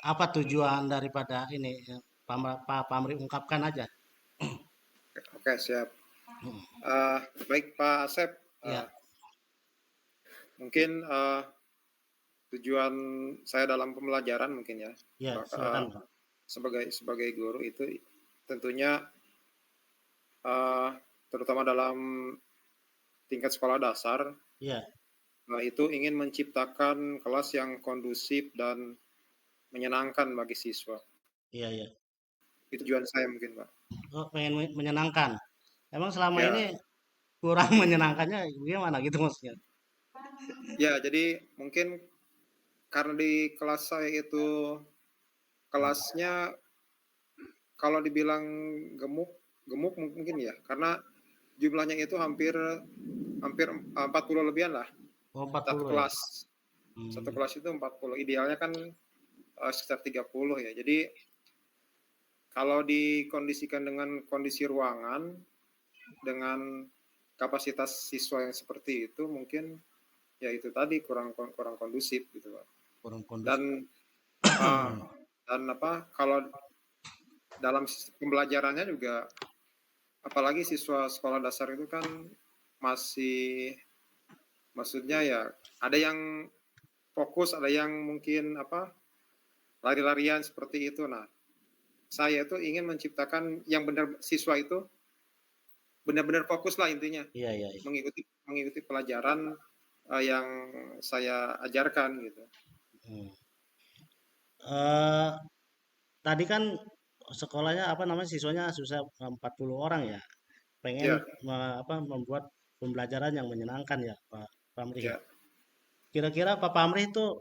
apa tujuan daripada ini Pak Pamri ungkapkan aja. Oke, siap. Hmm. Baik Pak Asep, Ya, mungkin tujuan saya dalam pembelajaran mungkin ya, ya silakan Pak. sebagai guru itu tentunya uh, terutama dalam tingkat sekolah dasar, Ya, itu ingin menciptakan kelas yang kondusif dan menyenangkan bagi siswa. iya, iya. Itu tujuan saya mungkin Pak. Oh, pengen menyenangkan. Emang selama ini Ya, kurang menyenangkannya gimana gitu maksudnya? ya jadi mungkin karena di kelas saya itu kelasnya kalau dibilang gemuk, gemuk mungkin ya, karena jumlahnya itu hampir hampir 40 lebihan lah Oh, satu 40 ya. kelas. Satu Hmm. kelas itu 40. Idealnya kan sekitar 30 ya. Jadi kalau dikondisikan dengan kondisi ruangan dengan kapasitas siswa yang seperti itu mungkin ya itu tadi kurang kurang kondusif gitu Pak. Kurang kondusif. Dan uh, dan apa kalau dalam pembelajarannya juga apalagi siswa sekolah dasar itu kan masih maksudnya ya ada yang fokus, ada yang mungkin apa lari-larian seperti itu. Nah, saya itu ingin menciptakan yang benar siswa itu benar-benar fokus lah intinya Iya, iya, iya. mengikuti pelajaran yang saya ajarkan gitu. Hmm. Eh, tadi kan sekolahnya apa namanya siswanya susah 40 orang ya. Pengen Ya, apa membuat pembelajaran yang menyenangkan ya Pak Pamri ya. ya. Kira-kira Pak Pamri itu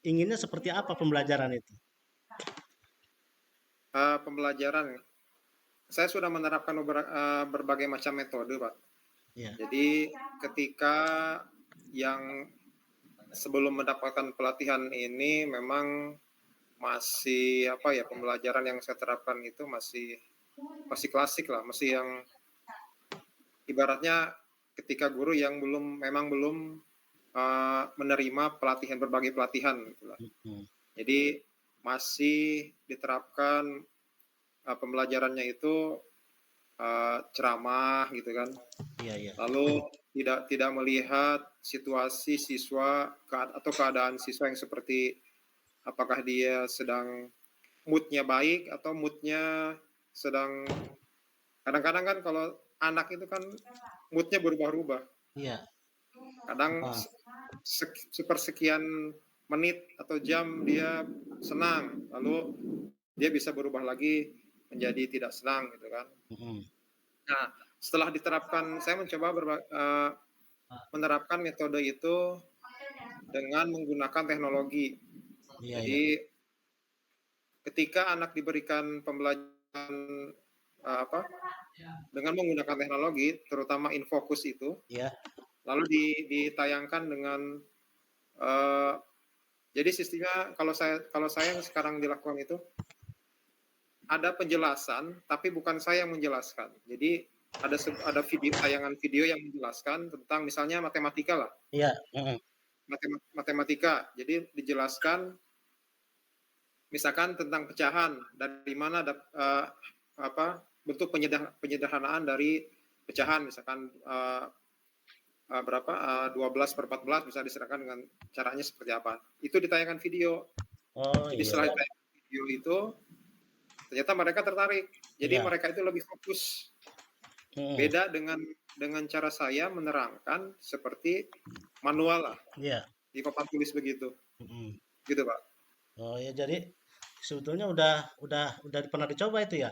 inginnya seperti apa pembelajaran itu? Pembelajaran saya sudah menerapkan berbagai macam metode, Pak. Ya, Jadi ketika yang sebelum mendapatkan pelatihan ini memang masih apa ya pembelajaran yang saya terapkan itu masih klasik lah, masih yang ibaratnya ketika guru yang belum menerima pelatihan berbagai pelatihan gitulah. mm, Jadi masih diterapkan pembelajarannya itu ceramah gitu kan. iya, iya. Lalu tidak melihat situasi siswa atau keadaan siswa yang seperti apakah dia sedang moodnya baik atau moodnya sedang kadang-kadang kan kalau anak itu kan moodnya berubah-ubah. Iya. Kadang Ah, sepersekian menit atau jam dia senang, lalu dia bisa berubah lagi menjadi tidak senang gitu kan. mm, Nah, setelah diterapkan, saya mencoba menerapkan metode itu dengan menggunakan teknologi. iya, iya. Jadi, ketika anak diberikan pembelajaran apa dengan menggunakan teknologi, terutama infocus itu, Iya. lalu ditayangkan dengan uh, jadi sistemnya kalau saya yang sekarang dilakukan itu ada penjelasan, tapi bukan saya yang menjelaskan. Jadi ada tayangan video yang menjelaskan tentang misalnya matematika lah, Iya, mm, matematika. Jadi dijelaskan misalkan tentang pecahan dari mana ada apa bentuk penyederhanaan dari pecahan misalkan berapa 12/14 bisa diserahkan dengan caranya seperti apa. Itu ditayangkan video. oh Jadi iya, setelah iya. ditayangkan video itu ternyata mereka tertarik. Jadi Iya, mereka itu lebih fokus. mm, Beda dengan cara saya menerangkan seperti manual lah iya. di papan tulis begitu. Mm. Gitu, Pak. Oh ya, jadi sebetulnya udah pernah dicoba itu ya?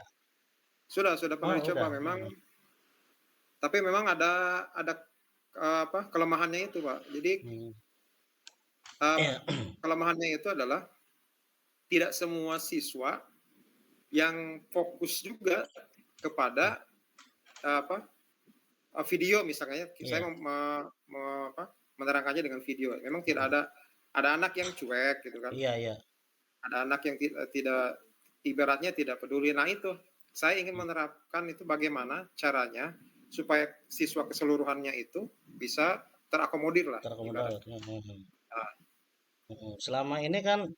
Sudah pernah Oh dicoba udah. memang, Mm, tapi memang ada apa kelemahannya itu, Pak. Jadi mm. uh, Iya, kelemahannya itu adalah tidak semua siswa yang fokus juga kepada apa video misalnya saya iya, menerangkannya dengan video. Memang tidak ada anak yang cuek gitu kan. iya, iya. Ada anak yang tidak ibaratnya tidak peduli. Nah itu saya ingin menerapkan itu bagaimana caranya supaya siswa keseluruhannya itu bisa terakomodir lah Terakomodir. ibarat. Nah, Selama ini kan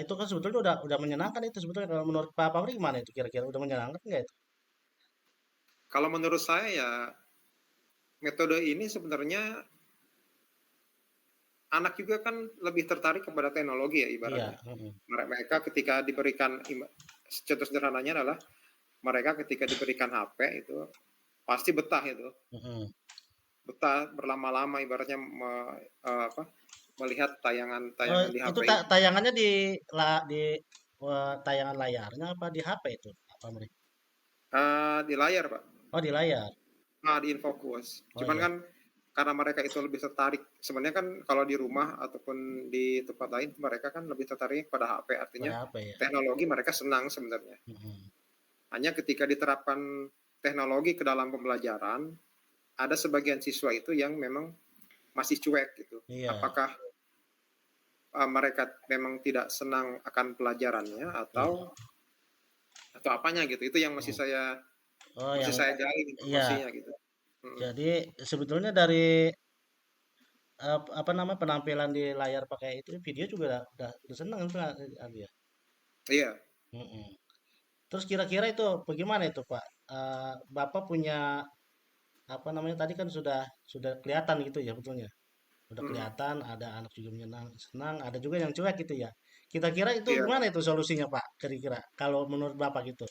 itu kan sebetulnya udah menyenangkan itu sebetulnya kalau menurut Pak Pamri gimana itu kira-kira udah menyenangkan nggak itu? Kalau menurut saya ya metode ini sebenarnya anak juga kan lebih tertarik kepada teknologi ya Iya, ibaratnya. mm, Mereka ketika diberikan contoh sederhananya adalah mereka ketika diberikan HP itu pasti betah itu, mm. betah berlama-lama ibaratnya apa, melihat Oh, tayangan-tayangan di HP itu itu. tayangannya di tayangan layarnya apa di HP itu Pak Pamri? Di layar Pak, Oh, di layar. di InFocus. Oh Cuman iya, kan karena mereka itu lebih tertarik, sebenarnya kan kalau di rumah ataupun di tempat lain mereka kan lebih tertarik pada HP, artinya pada HP ya. teknologi mereka senang sebenarnya. Mm, Hanya ketika diterapkan teknologi ke dalam pembelajaran, ada sebagian siswa itu yang memang masih cuek gitu. iya, Apakah mereka memang tidak senang akan pelajarannya iya. atau apanya gitu. Itu yang Mm. Oh, masih yang saya gali iya. informasinya gitu. Hmm. Jadi sebetulnya dari apa namanya penampilan di layar pakai itu video juga udah seneng itu ya. Iya. Mm. Terus kira-kira itu bagaimana itu Pak? Bapak punya apa namanya tadi kan sudah kelihatan gitu ya betulnya. Udah Hmm. kelihatan ada anak juga menyenang, senang, ada juga yang cuek gitu ya. Kira-kira itu Iya. gimana itu solusinya Pak? Kira-kira kalau menurut Bapak gitu.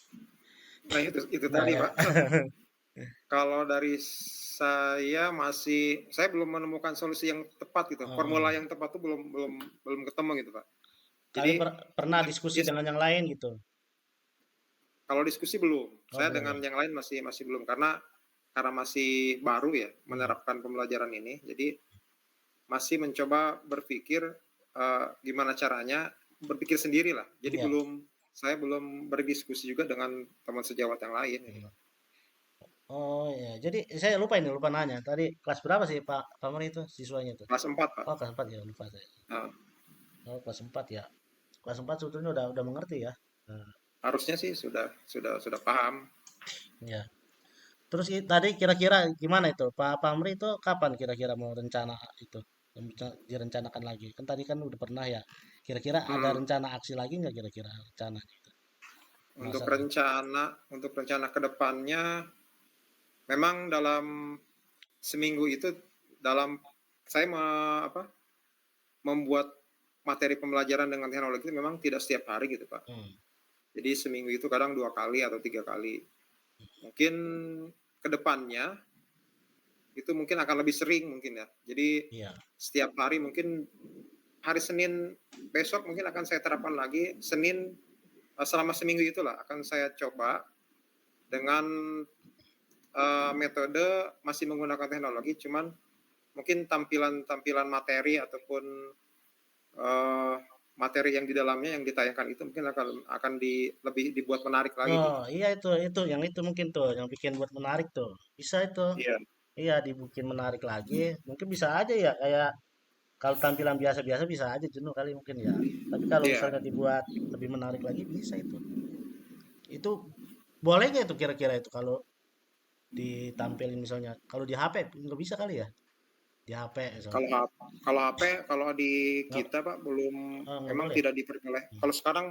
Nah itu Nah tadi ya. Pak. Kalau dari saya belum menemukan solusi yang tepat gitu. Formula Heeh. yang tepat tuh belum belum belum ketemu gitu Pak. Kali Jadi pernah diskusi ya, dengan yang lain gitu. kalau diskusi belum. Oh Saya belum dengan ya. yang lain masih masih belum karena masih baru ya Iya, menerapkan pembelajaran ini. Jadi masih mencoba berpikir gimana caranya berpikir sendiri lah. Jadi iya. saya belum berdiskusi juga dengan teman sejawat yang lain gitu Hmm. Pak. Oh ya, jadi saya lupa ini lupa nanya. Tadi kelas berapa sih Pak Pamri itu siswanya itu? Kelas 4 Pak. Oh kelas 4 ya lupa saya. Nah, Oh kelas 4 ya. Kelas 4 sebetulnya udah mengerti ya. Nah, harusnya sih sudah paham. ya. Terus tadi kira-kira gimana itu? Pak Pamri itu kapan kira-kira mau rencana itu? Direncanakan lagi. Kan tadi kan udah pernah ya. Kira-kira ada Hmm. rencana aksi lagi nggak kira-kira rencana itu? Untuk Masa rencana kedepannya, memang dalam seminggu itu dalam saya membuat materi pembelajaran dengan teknologi itu memang tidak setiap hari gitu Pak. hmm, Jadi seminggu itu kadang 2 kali atau 3 kali. Mungkin kedepannya itu mungkin akan lebih sering mungkin ya. Jadi iya. setiap hari mungkin hari Senin besok mungkin akan saya terapkan lagi. Senin selama seminggu itulah akan saya coba dengan metode masih menggunakan teknologi, cuman mungkin tampilan-tampilan materi ataupun uh, materi yang di dalamnya yang ditayangkan itu mungkin akan lebih dibuat menarik lagi Oh gitu. iya itu yang itu mungkin tuh yang bikin buat menarik tuh. Bisa itu. Iya, Iya dibikin menarik lagi. Mungkin bisa aja ya kayak kalau tampilan biasa-biasa bisa aja jenuh kali mungkin ya. Tapi kalau iya. misalnya dibuat lebih menarik lagi bisa itu. Itu boleh nggak itu kira-kira itu kalau ditampilin misalnya. Kalau di HP nggak bisa kali ya? Di HP misalnya. Kalau kalau HP, kalau di Nggak, kita Pak belum nggak memang boleh. tidak diperboleh. Kalau sekarang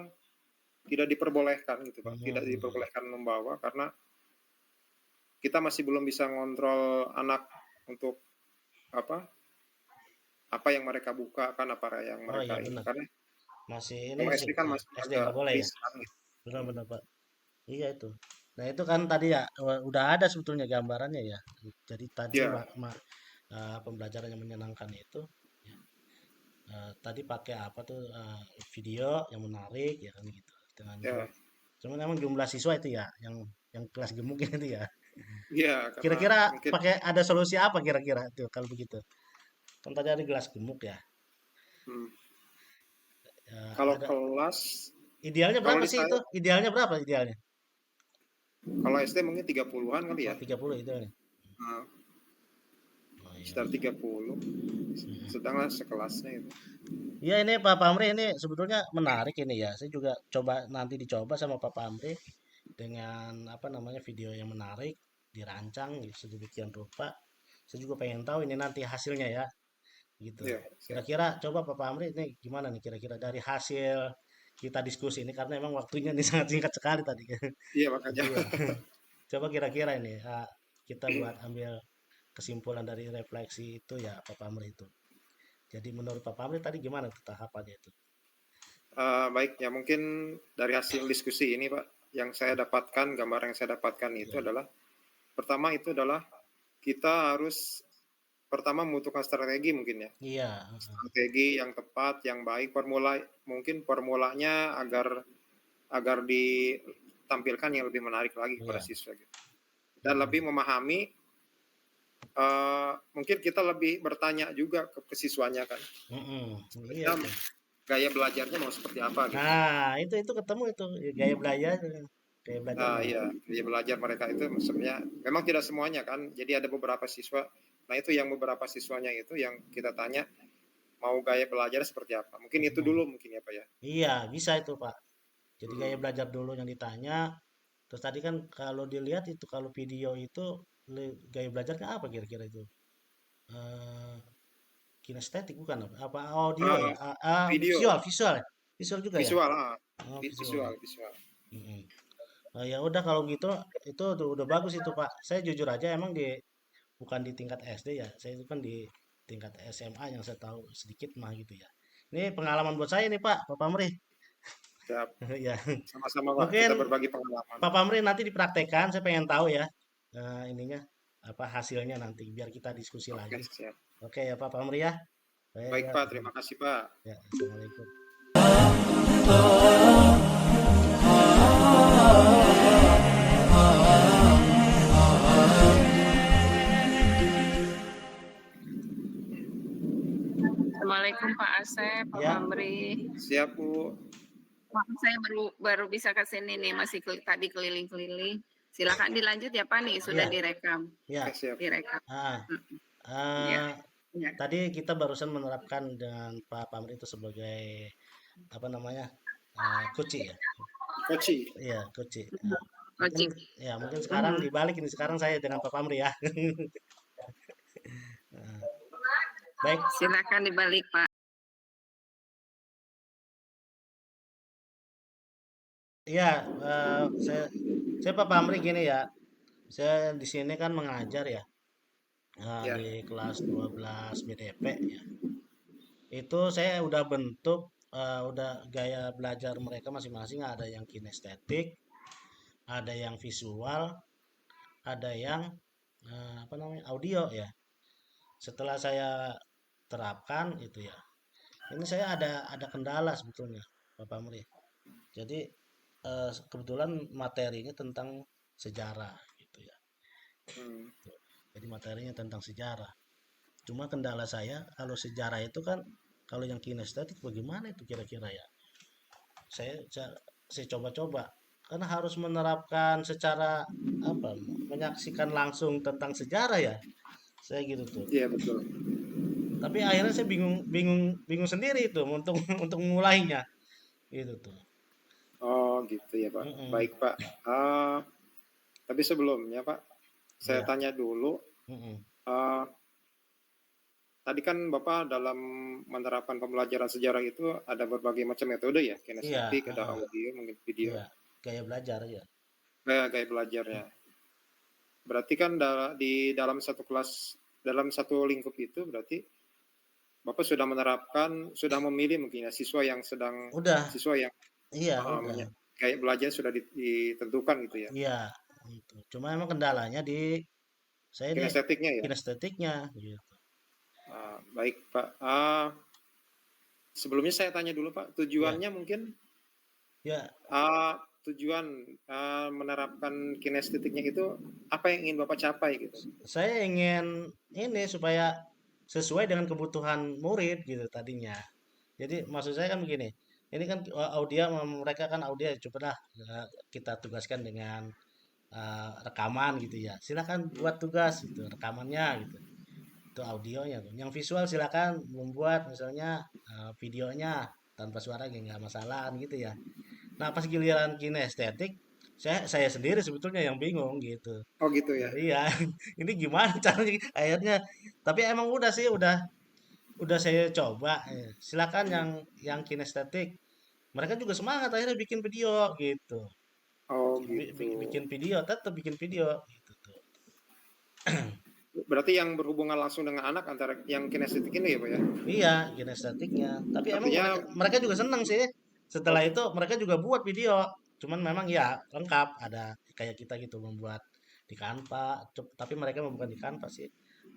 tidak diperbolehkan gitu Pak, Hmm, tidak hmm, hmm. diperbolehkan membawa karena kita masih belum bisa ngontrol anak untuk apa apa yang mereka buka kan apa yang Oh mereka iya ini benar. karena Masih ini kalau sih SD kan ya. masih SD agak nggak boleh ya. riskan gitu. Benar-benar Pak. Iya itu. Nah itu kan tadi ya udah ada sebetulnya gambarannya ya. Jadi tadi Ya, pembelajaran yang menyenangkan itu ya, tadi pakai apa tuh video yang menarik ya kan gitu dengan ya, cuman emang jumlah siswa itu ya yang kelas gemuk itu ya. ya karena Kira-kira mungkin pakai ada solusi apa kira-kira tuh kalau begitu? Kan tadi ada gelas gemuk ya. hmm, kalau Ada kelas idealnya kalau berapa di sih itu? saya Idealnya berapa idealnya? kalau SD mungkin 30-an kali Oh ya. 30 idealnya. Nah, Oh iya. sekitar 30 Mm-mm. sedangkan sekelasnya itu. Iya ini Pak Pamri ini sebetulnya menarik ini ya. Saya juga coba nanti dicoba sama Pak Pamri dengan apa namanya video yang menarik dirancang gitu, sedemikian rupa. Saya juga pengen tahu ini nanti hasilnya ya gitu. Ya, siap. Kira-kira coba Pak Pamri ini gimana nih kira-kira dari hasil kita diskusi ini karena memang waktunya ini sangat singkat sekali tadi. Iya makanya. Iya. Coba kira-kira ini kita buat ambil kesimpulan dari refleksi itu ya Pak Pamri itu. Jadi menurut Pak Pamri tadi gimana tuh tahapannya itu? Baik ya, mungkin dari hasil diskusi ini Pak, yang saya dapatkan, gambar yang saya dapatkan itu Ya. adalah, pertama itu adalah kita harus pertama membutuhkan strategi mungkin ya. Iya, Strategi yang tepat, yang baik, mungkin formulanya agar agar ditampilkan yang lebih menarik lagi kepada iya. siswa gitu. Dan lebih memahami, mungkin kita lebih bertanya juga ke siswanya kan, Iya sebenarnya tuh. gaya belajarnya mau seperti apa gitu. Nah, itu ketemu itu gaya belajar, gaya Nah, belajarnya. iya, gaya belajar mereka itu maksudnya memang tidak semuanya kan. Jadi ada beberapa siswa. Nah, itu yang beberapa siswanya itu yang kita tanya mau gaya belajar seperti apa. Mungkin itu Mm-mm. dulu mungkin ya, Pak ya. Iya, bisa itu Pak. Jadi gaya Hmm. belajar dulu yang ditanya. Terus tadi kan kalau dilihat itu kalau video itu gaya belajarnya apa kira-kira itu? Eh, kinestetik bukan apa? Apa audio ya? Uh, video, Visual, visual, ya? Visual juga ya? visual, Oh, visual ya. visual, visual. Mm-mm. Ya udah kalau gitu itu udah bagus itu Pak. Saya jujur aja emang bukan di tingkat SD ya. Saya itu kan di tingkat SMA yang saya tahu sedikit mah gitu ya. Ini pengalaman buat saya nih Pak, Pak Pamri. Siap. Ya, Sama-sama, Pak. mungkin Kita berbagi pengalaman. Pak Pamri nanti dipraktekkan. Saya pengen tahu ya ininya apa hasilnya nanti biar kita diskusi Oke, lagi. siap. Oke ya Pak Pamri ya. Saya Baik, ya, Pak. Terima kasih, Pak. ya, Assalamualaikum. Assalamualaikum Pak Asep, Pak Ya, Pamri. Siap, Bu. Maaf saya baru bisa ke sini nih, masih tadi keliling-keliling. Silakan dilanjut ya Pak nih, sudah ya, direkam. ya. Oke, siap. Direkam. Ah, Ya, ah, ya. tadi kita barusan menerapkan dengan Pak Pamri itu sebagai apa namanya kuci ya. Koci. Iya, kuci. Nah, mungkin Ojek. ya mungkin sekarang Mhm. dibalik ini sekarang saya dengan Pak Pamri ya. Nah, baik. Silakan dibalik Pak. Iya, saya Pak Pamri gini ya. Saya di sini kan mengajar ya Ya. di kelas 12 BDP ya. Itu saya udah bentuk udah gaya belajar mereka masing-masing ada yang kinestetik, ada yang visual, ada yang apa namanya audio ya. Setelah saya terapkan itu ya. Ini saya ada kendala sebetulnya, Pak Pamri. Jadi kebetulan materinya tentang sejarah gitu ya. Hmm. Jadi materinya tentang sejarah. Cuma kendala saya kalau sejarah itu kan kalau yang kinestetik bagaimana itu kira-kira ya? Saya coba-coba karena harus menerapkan secara apa? Menyaksikan langsung tentang sejarah ya. Saya gitu tuh. Iya, betul. Tapi akhirnya saya bingung bingung bingung sendiri itu untuk untuk memulainya gitu tuh. Oh, gitu ya, Pak. Mm-mm. Baik, Pak. Ah, tapi sebelumnya, Pak, saya Iya. tanya dulu. Mm-mm. ah, Tadi kan Bapak dalam menerapkan pembelajaran sejarah itu ada berbagai macam metode ya, Iya. kinestetik, ada Heeh. audio, mungkin video, Iya. Gaya belajar ya. gaya belajarnya. Berarti kan di dalam satu kelas, dalam satu lingkup itu berarti Bapak sudah menerapkan, sudah memilih mungkin ya Udah. siswa yang Iya, udah. gaya belajar sudah ditentukan gitu ya, Iya, itu. Cuma emang kendalanya di saya ini kinestetiknya ya. kinestetiknya gitu. Baik Pak. Sebelumnya saya tanya dulu Pak, Ya. tujuannya mungkin Ya, tujuan menerapkan kinestetiknya itu apa yang ingin Bapak capai gitu? saya ingin ini supaya sesuai dengan kebutuhan murid gitu tadinya. Jadi maksud saya kan begini, ini kan audio mereka kan audio coba dah kita tugaskan dengan rekaman gitu ya. Silakan Hmm. buat tugas gitu, rekamannya gitu. Itu audionya tuh. Yang visual silakan membuat misalnya videonya tanpa suara nggak masalah gitu ya. Nah pas giliran kinestetik, saya sendiri sebetulnya yang bingung gitu. Oh gitu ya. Iya, ini gimana caranya akhirnya. Tapi emang udah sih, udah saya coba. Silakan yang kinestetik mereka juga semangat akhirnya bikin video gitu. Oh gitu. Bikin video, tetap bikin video gitu tuh. Berarti yang berhubungan langsung dengan anak antara yang kinestetik ini ya Pak ya? Iya, kinestetiknya. Tapi emang mereka Artinya, mereka juga seneng sih. Setelah oh, itu mereka juga buat video. Cuman memang ya lengkap, ada kayak kita gitu membuat di Canva. Tapi mereka bukan di Canva sih.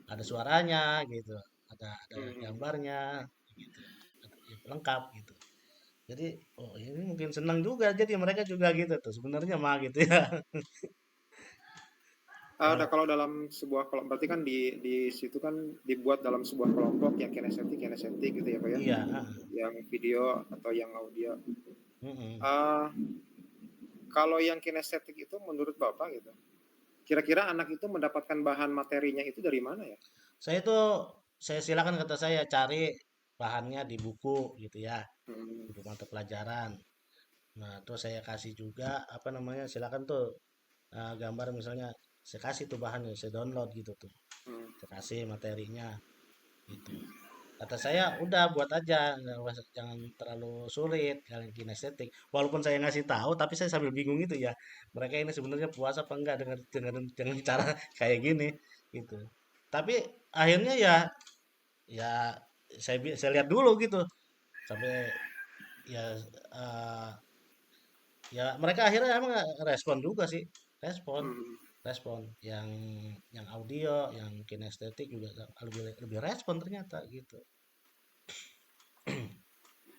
Ada suaranya gitu, ada hmm. gambarnya gitu. Ya, lengkap gitu. Jadi, oh ini mungkin senang juga jadi mereka juga gitu tuh sebenarnya mah gitu ya. Ada Kalau kalau dalam sebuah kelompok, berarti kan di situ kan dibuat dalam sebuah kelompok yang kinestetik gitu ya Pak ya? iya, heeh, Yang video atau yang audio. mm-mm. Ah, kalau yang kinestetik itu menurut Bapak gitu, kira-kira anak itu mendapatkan bahan materinya itu dari mana ya? Saya tuh saya silakan kata saya cari bahannya di buku gitu ya, Hmm, buku mata pelajaran. Nah, terus saya kasih juga apa namanya? Silakan tuh gambar misalnya saya kasih tuh bahannya, saya download gitu tuh. hmm. Saya kasih materinya gitu. Kata saya udah buat aja, jangan terlalu sulit kalian kinestetik. Walaupun saya ngasih tahu, tapi saya sambil bingung itu ya. Mereka ini sebenarnya puas apa enggak dengan cara kayak gini gitu. Tapi akhirnya ya ya saya lihat dulu gitu sampai ya eh, ya mereka akhirnya emang respon juga sih, respon Hmm. respon yang audio yang kinestetik juga lebih lebih respon ternyata gitu.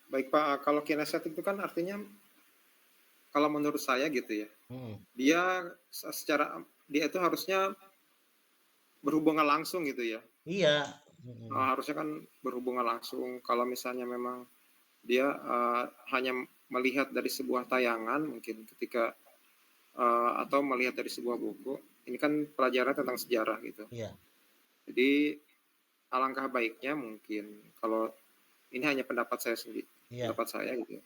Baik Pak, kalau kinestetik itu kan artinya kalau menurut saya gitu ya, Hmm, dia secara dia itu harusnya berhubungan langsung gitu ya. iya. Mm, Harusnya kan berhubungan langsung. Kalau misalnya memang dia hanya melihat dari sebuah tayangan mungkin ketika atau melihat dari sebuah buku, ini kan pelajaran tentang sejarah gitu. iya, Jadi alangkah baiknya mungkin kalau ini hanya pendapat saya sendiri, iya, pendapat saya gitu ya.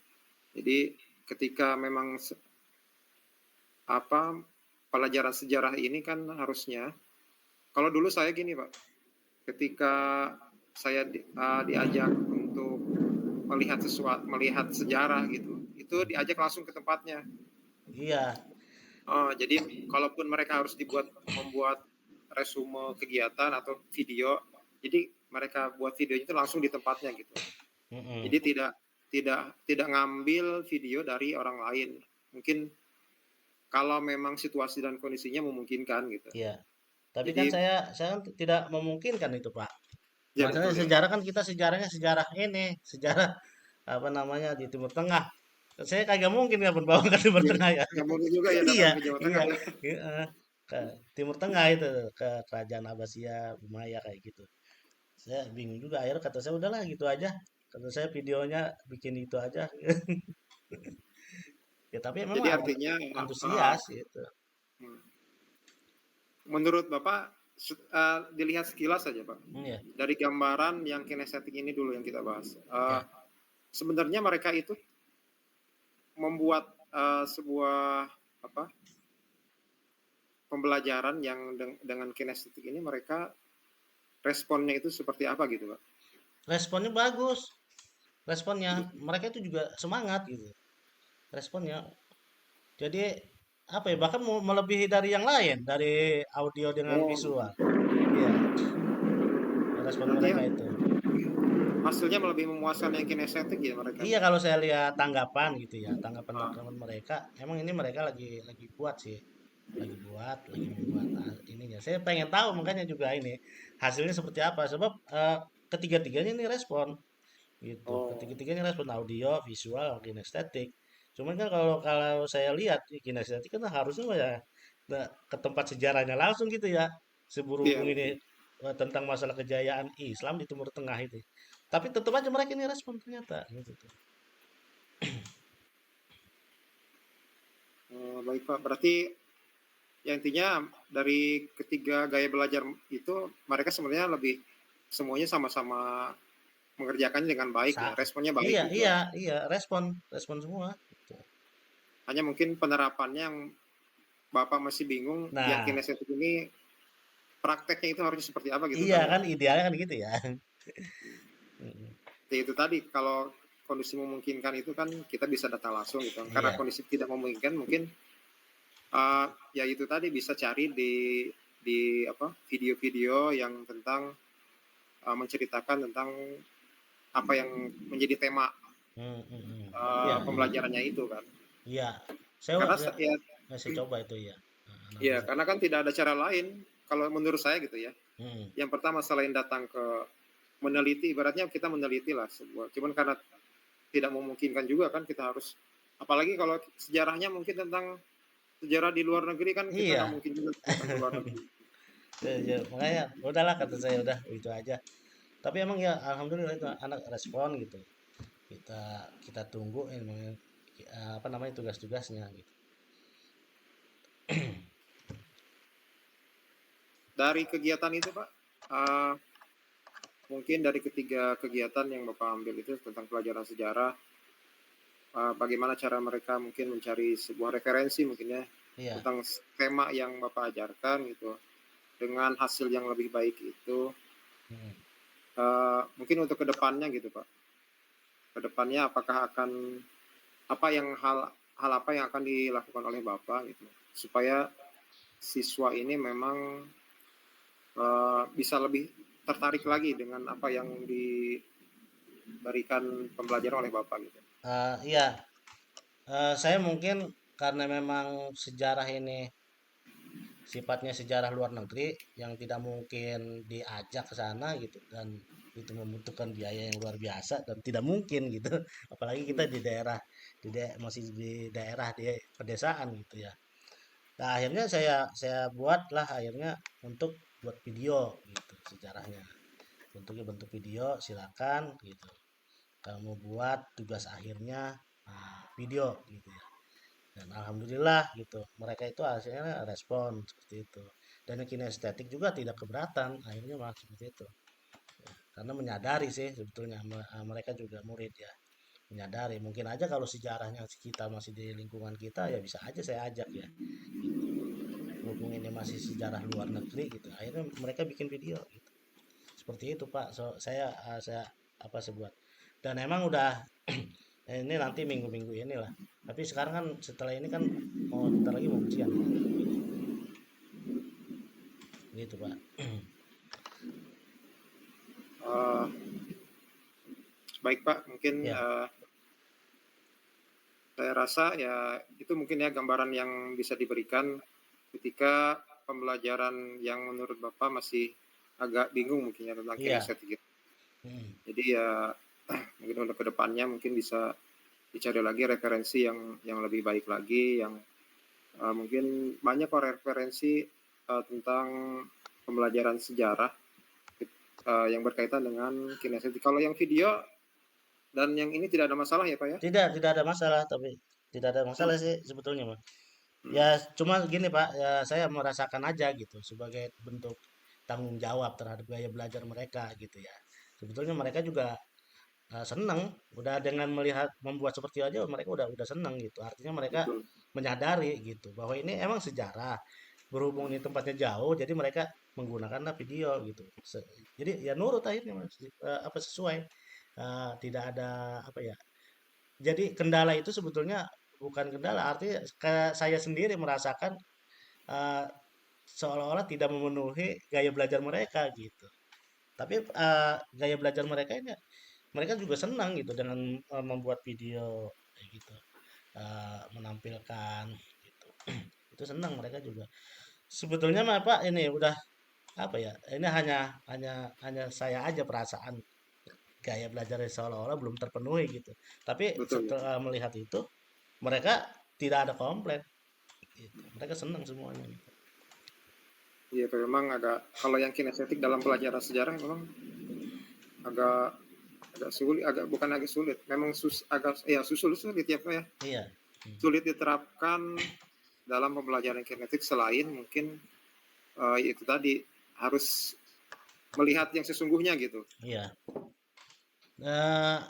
Jadi ketika memang apa pelajaran sejarah ini kan harusnya, kalau dulu saya gini Pak, ketika saya diajak untuk melihat sejarah gitu, itu diajak langsung ke tempatnya. iya, Oh, jadi kalaupun mereka harus membuat resume kegiatan atau video, jadi mereka buat videonya itu langsung di tempatnya gitu. mm, Jadi tidak ngambil video dari orang lain. Mungkin kalau memang situasi dan kondisinya memungkinkan gitu. iya. Tapi kan Jadi saya kan tidak memungkinkan itu, Pak. ya Masalahnya betul ya. sejarah kan kita sejarahnya sejarah ini, sejarah apa namanya di Timur Tengah. Saya kagak mungkin ya bawa ke Timur Ya, Tengah ya. nggak mungkin juga ya Iya, datang ke Jawa iya, Tengah ya. iya. Ke Timur Tengah itu, ke Kerajaan Abbasiyah, Umayyah kayak gitu. Saya bingung juga. Akhirnya kata saya udahlah gitu aja. Kata saya videonya bikin itu aja. Ya tapi memang Jadi artinya antusias gitu. menurut Bapak dilihat sekilas saja Pak. Iya, Dari gambaran yang kinestetik ini dulu yang kita bahas. ya. Sebenarnya mereka itu membuat sebuah apa pembelajaran yang dengan kinestetik ini mereka responnya itu seperti apa gitu Pak? Responnya bagus. Responnya mereka itu juga semangat gitu. Responnya. Jadi apa ya bahkan melebihi dari yang lain, dari audio dengan Oh, visual. Iya, respon berarti mereka itu. hasilnya lebih memuaskan yang kinestetik ya mereka. Iya kalau saya lihat tanggapan gitu ya, tanggapan Ah, teman mereka, emang ini mereka lagi buat sih, lagi membuat ininya. Saya pengen tahu makanya juga ini hasilnya seperti apa. Sebab ketiga-tiganya ini respon gitu. oh, Ketiga-tiganya respon audio, visual, kinestetik. Cuman kan kalau kalau saya lihat kinestetik kan harusnya mah ya ke tempat sejarahnya langsung gitu ya. iya Seberhubung ini betul. tentang masalah kejayaan Islam di Timur Tengah itu. Tapi tetap aja mereka ini respon ternyata gitu tuh. Baik Pak, berarti ya intinya dari ketiga gaya belajar itu mereka sebenarnya lebih semuanya sama-sama mengerjakannya dengan baik ya, Sa responnya baik iya, gitu. iya, iya, respon, respon semua. Gitu. Hanya mungkin penerapannya yang Bapak masih bingung, yang Nah, kinestetik ini prakteknya itu harusnya seperti apa gitu iya kan ya. kan idealnya kan gitu ya. Mm, Jadi itu tadi kalau kondisi memungkinkan itu kan kita bisa datang langsung gitu. Karena Iya, kondisi tidak memungkinkan mungkin ya itu tadi bisa cari di apa video-video yang tentang menceritakan tentang apa yang menjadi tema iya, iya, pembelajarannya itu kan. iya. Saya Karena ya, ya, saya coba itu ya. ya Alhamdulillah. karena kan tidak ada cara lain kalau menurut saya gitu ya. Hmm, Yang pertama selain datang ke meneliti, ibaratnya kita meneliti lah sebuah. Cuman karena tidak memungkinkan juga kan kita harus, apalagi kalau sejarahnya mungkin tentang sejarah di luar negeri kan kita nggak iya. mungkin juga datang ke luar negeri. Ya, makanya udahlah kata saya udah itu aja. Tapi emang ya alhamdulillah itu anak respon gitu. Kita kita tunggu ini apa namanya tugas-tugasnya gitu. Dari kegiatan itu Pak, mungkin dari ketiga kegiatan yang Bapak ambil itu tentang pelajaran sejarah, bagaimana cara mereka mungkin mencari sebuah referensi mungkin ya Iya. tentang tema yang Bapak ajarkan gitu dengan hasil yang lebih baik itu, Hmm. mungkin untuk kedepannya gitu Pak, kedepannya apakah akan apa yang hal apa yang akan dilakukan oleh Bapak gitu supaya siswa ini memang bisa lebih tertarik lagi dengan apa yang diberikan pembelajaran oleh Bapak gitu. Iya. Saya mungkin karena memang sejarah ini sifatnya sejarah luar negeri yang tidak mungkin diajak ke sana gitu dan itu membutuhkan biaya yang luar biasa dan tidak mungkin gitu apalagi kita di daerah masih di daerah di pedesaan gitu ya. Nah, akhirnya saya buatlah akhirnya untuk buat video gitu sejarahnya. Bentuknya bentuk video silakan gitu. Kalau mau buat tugas akhirnya video gitu ya. Dan alhamdulillah gitu. Mereka itu hasilnya respon seperti itu. Dan yang kinestetik juga tidak keberatan akhirnya malah seperti itu. Karena menyadari sih sebetulnya mereka juga murid ya. Menyadari mungkin aja kalau sejarahnya kita masih di lingkungan kita ya bisa aja saya ajak ya. Gitu. Berhubung ini masih sejarah luar negeri gitu akhirnya mereka bikin video gitu seperti itu Pak saya apa sebuat dan emang udah ini nanti minggu-minggu inilah tapi sekarang kan setelah ini kan mau bentar lagi mau ujian ya gitu Pak. Uh, Baik Pak, mungkin Ya, saya rasa ya itu mungkin ya gambaran yang bisa diberikan ketika pembelajaran yang menurut Bapak masih agak bingung mungkin ya tentang iya. kinestetik itu. Hmm, Jadi ya mungkin untuk kedepannya mungkin bisa dicari lagi referensi yang lebih baik lagi, yang mungkin banyak kok referensi tentang pembelajaran sejarah yang berkaitan dengan kinestetik. Kalau yang video dan yang ini tidak ada masalah ya Pak ya? tidak ada masalah tapi tidak ada masalah sih sebetulnya Mas. Ya Hmm, cuma gini Pak ya saya merasakan aja gitu sebagai bentuk tanggung jawab terhadap gaya belajar mereka gitu ya sebetulnya mereka juga seneng udah dengan melihat membuat seperti aja mereka udah seneng gitu artinya mereka betul. menyadari gitu bahwa ini emang sejarah berhubung ini tempatnya jauh jadi mereka menggunakanlah video gitu jadi ya nurut akhirnya Mas. Apa sesuai. Tidak ada apa ya jadi kendala itu sebetulnya bukan kendala artinya kayak saya sendiri merasakan eh, seolah-olah tidak memenuhi gaya belajar mereka gitu tapi gaya belajar mereka ini mereka juga senang gitu dengan membuat video kayak gitu, menampilkan gitu. Itu senang mereka juga. Sebetulnya mah Pak ini udah apa ya? Ini hanya saya aja perasaan gaya belajarnya seolah-olah belum terpenuhi gitu. Tapi Betul, betul. setelah melihat itu mereka tidak ada komplain gitu. Mereka senang semuanya gitu. Iya, memang agak kalau yang kinestetik dalam pelajaran sejarah memang agak agak sulit, agak bukan agak sulit, memang agak ya sulit ya Pak ya. Iya. Hmm. Sulit diterapkan dalam pembelajaran kinetik selain mungkin itu tadi harus melihat yang sesungguhnya gitu. Iya.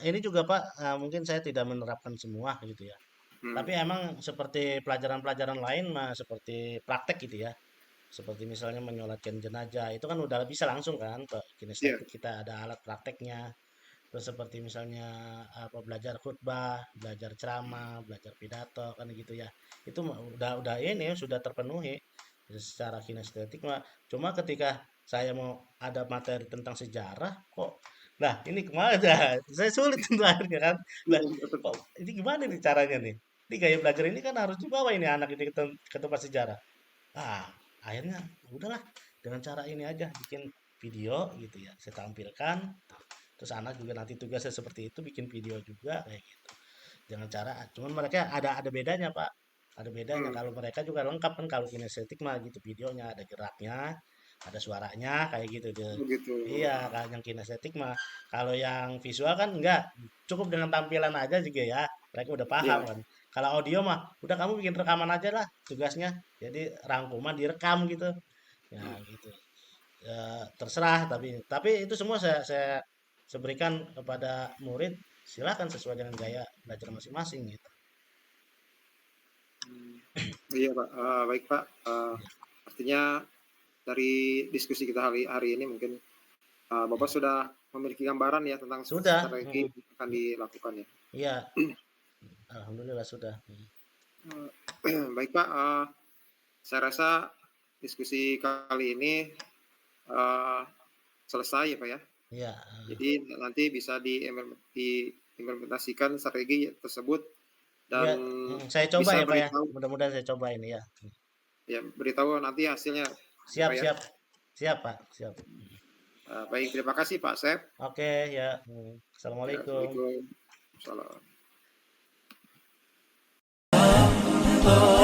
Ini juga Pak, mungkin saya tidak menerapkan semua gitu ya. Hmm, Tapi emang seperti pelajaran-pelajaran lain mah seperti praktek gitu ya. Seperti misalnya menyolatkan jenazah itu kan udah bisa langsung kan ke iya, kinestetik kita ada alat prakteknya. terus seperti misalnya apa belajar khutbah, belajar ceramah, belajar pidato kan gitu ya. Itu udah ini sudah terpenuhi secara kinestetik mah. Cuma ketika saya mau ada materi tentang sejarah kok nah ini kemana saya sulit untuk akhirnya kan lah kok ini gimana nih caranya nih ini gaya belajar ini kan harus dibawa ini anak ini ke tempat sejarah ah akhirnya udahlah dengan cara ini aja bikin video gitu ya saya tampilkan terus anak juga nanti tugasnya seperti itu bikin video juga kayak gitu dengan cara cuman mereka ada bedanya Pak ada bedanya Hmm, kalau mereka juga lengkap kan kalau kinestetik mah gitu videonya ada geraknya ada suaranya kayak gitu deh begitu. iya kalau yang kinestetik mah kalau yang visual kan enggak cukup dengan tampilan aja juga ya mereka udah paham Ya, kan kalau audio mah udah kamu bikin rekaman aja lah tugasnya jadi rangkuman direkam gitu ya gitu. Terserah tapi itu semua saya berikan kepada murid silakan sesuai dengan gaya belajar masing-masing gitu. iya Pak. Baik Pak. Iya. Artinya dari diskusi kita hari hari ini mungkin Bapak sudah memiliki gambaran ya tentang Sudah, strategi yang akan dilakukan ya. iya, alhamdulillah sudah. Baik Pak, saya rasa diskusi kali ini eh, selesai ya Pak ya. Iya, Jadi nanti bisa diimplementasikan strategi tersebut dan iya, saya coba bisa ya Pak ya. beritahu Mudah-mudahan saya coba ini ya. ya beritahu nanti hasilnya ya Siap, Pak ya. siap, siap Pak, siap. Baik, terima kasih Pak Sep. Oke ya, Ya, assalamualaikum. Assalamualaikum. Salam.